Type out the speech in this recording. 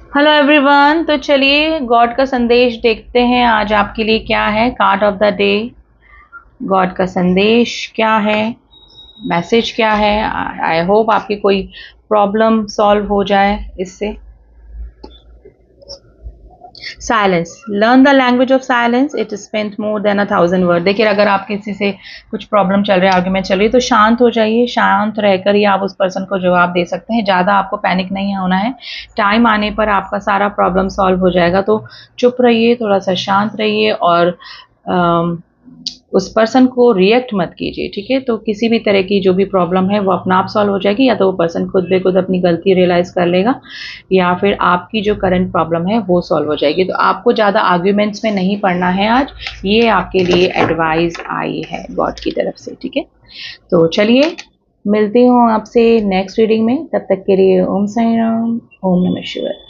Hello everyone. तो चलिए God का संदेश देखते हैं आज आपके लिए क्या है। Card of the day, God का संदेश क्या है, मैसेज क्या है। आई होप आपकी कोई प्रॉब्लम सॉल्व हो जाए इससे। Silence, learn the language of silence, it spent more than 1,000 word. देखिए अगर आप किसी से कुछ प्रॉब्लम चल रही है, आर्ग्यूमेंट चल रही है, तो शांत हो जाइए। शांत रहकर ही आप उस पर्सन को जवाब दे सकते हैं। ज़्यादा आपको पैनिक नहीं होना है। टाइम आने पर आपका सारा प्रॉब्लम सॉल्व हो जाएगा। तो चुप रहिए, थोड़ा सा शांत रहिए और उस पर्सन को रिएक्ट मत कीजिए, ठीक है। तो किसी भी तरह की जो भी प्रॉब्लम है वो अपना आप सॉल्व हो जाएगी, या तो वो पर्सन खुद ब खुद अपनी गलती रियलाइज़ कर लेगा, या फिर आपकी जो करंट प्रॉब्लम है वो सॉल्व हो जाएगी। तो आपको ज़्यादा आर्ग्यूमेंट्स में नहीं पड़ना है आज। ये आपके लिए एडवाइस आई है गॉड की तरफ से, ठीक है। तो चलिए मिलती हूँ आपसे नेक्स्ट रीडिंग में। तब तक के लिए ओम साई राम, ओम नमः शिवाय।